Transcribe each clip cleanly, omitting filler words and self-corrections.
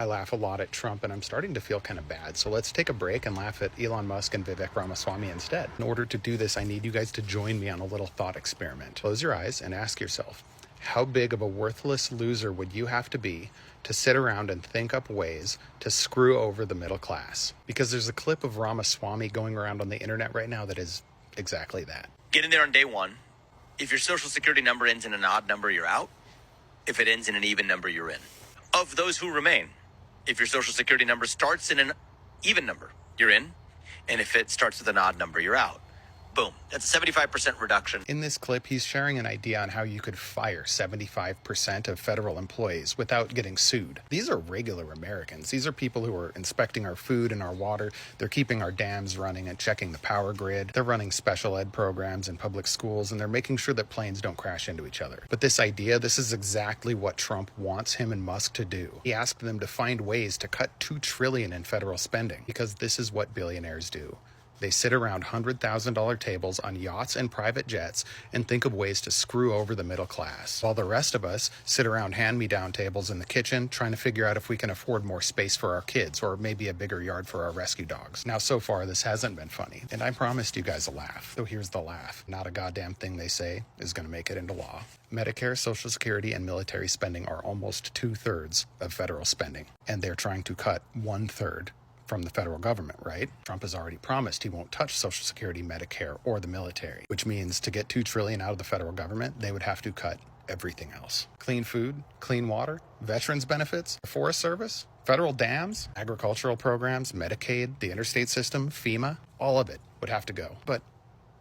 I laugh a lot at Trump and I'm starting to feel kind of bad. So let's take a break and laugh at Elon Musk and Vivek Ramaswamy instead. In order to do this, I need you guys to join me on a little thought experiment. Close your eyes and ask yourself, how big of a worthless loser would you have to be to sit around and think up ways to screw over the middle class? Because there's a clip of Ramaswamy going around on the internet right now that is exactly that. Get in there on day one. If your social security number ends in an odd number, you're out. If it ends in an even number, you're in. Of those who remain, if your social security number starts in an even number, you're in. And if it starts with an odd number, you're out. Boom. That's a 75% reduction. In this clip, he's sharing an idea on how you could fire 75% of federal employees without getting sued. These are regular Americans. These are people who are inspecting our food and our water. They're keeping our dams running and checking the power grid. They're running special ed programs in public schools, and they're making sure that planes don't crash into each other. But this is exactly what Trump wants him and Musk to do. He asked them to find ways to cut $2 trillion in federal spending, because this is what billionaires do. They sit around $100,000 tables on yachts and private jets and think of ways to screw over the middle class, while the rest of us sit around hand-me-down tables in the kitchen trying to figure out if we can afford more space for our kids or maybe a bigger yard for our rescue dogs. Now, so far, this hasn't been funny, and I promised you guys a laugh. So here's the laugh. Not a goddamn thing they say is going to make it into law. Medicare, Social Security, and military spending are almost 2/3 of federal spending, and they're trying to cut 1/3 from the federal government, right? Trump has already promised he won't touch Social Security, Medicare, or the military, which means to get $2 trillion out of the federal government, they would have to cut everything else. Clean food, clean water, veterans benefits, the Forest Service, federal dams, agricultural programs, Medicaid, the interstate system, FEMA, all of it would have to go. But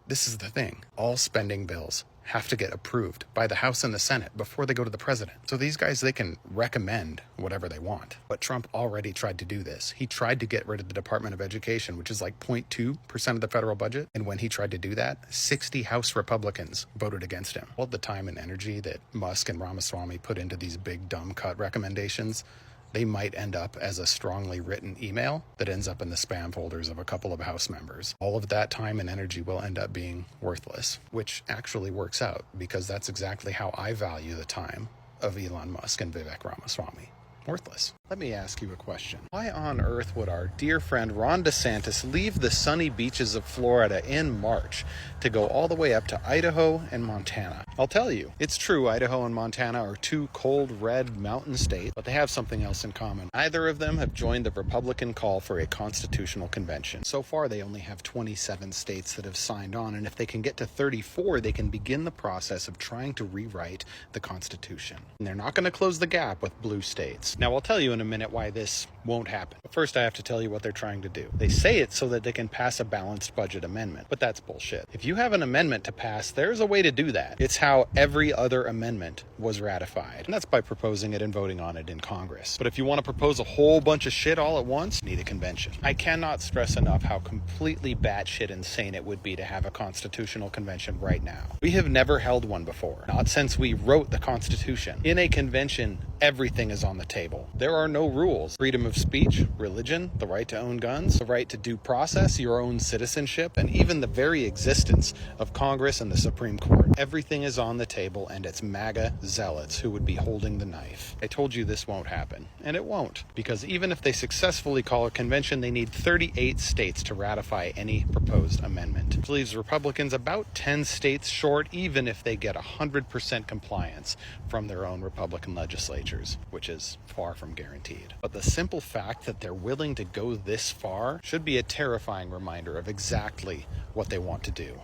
this is the thing. All spending bills have to get approved by the House and the Senate before they go to the president. So these guys, they can recommend whatever they want. But Trump already tried to do this. He tried to get rid of the Department of Education, which is like 0.2% of the federal budget. And when he tried to do that, 60 House Republicans voted against him. All the time and energy that Musk and Ramaswamy put into these big dumb cut recommendations, they might end up as a strongly written email that ends up in the spam folders of a couple of House members. All of that time and energy will end up being worthless, which actually works out because that's exactly how I value the time of Elon Musk and Vivek Ramaswamy. Worthless. Let me ask you a question. Why on earth would our dear friend Ron DeSantis leave the sunny beaches of Florida in March to go all the way up to Idaho and Montana? I'll tell you, it's true Idaho and Montana are two cold, red mountain states, but they have something else in common. Neither of them have joined the Republican call for a constitutional convention. So far, they only have 27 states that have signed on, and if they can get to 34, they can begin the process of trying to rewrite the Constitution. And they're not going to close the gap with blue states. Now, I'll tell you in a minute why this won't happen. But first, I have to tell you what they're trying to do. They say it's so that they can pass a balanced budget amendment, but that's bullshit. If you have an amendment to pass, there's a way to do that. It's how every other amendment was ratified, and that's by proposing it and voting on it in Congress. But if you want to propose a whole bunch of shit all at once, you need a convention. I cannot stress enough how completely batshit insane it would be to have a constitutional convention right now. We have never held one before, not since we wrote the Constitution. In a convention, everything is on the table. There are no rules. Freedom of speech, religion, the right to own guns, the right to due process, your own citizenship, and even the very existence of Congress and the Supreme Court. Everything is on the table, and it's MAGA zealots who would be holding the knife. I told you this won't happen, and it won't, because even if they successfully call a convention, they need 38 states to ratify any proposed amendment, which leaves Republicans about 10 states short, even if they get 100% compliance from their own Republican legislatures, which is far from guaranteed. But the simple fact that they're willing to go this far should be a terrifying reminder of exactly what they want to do.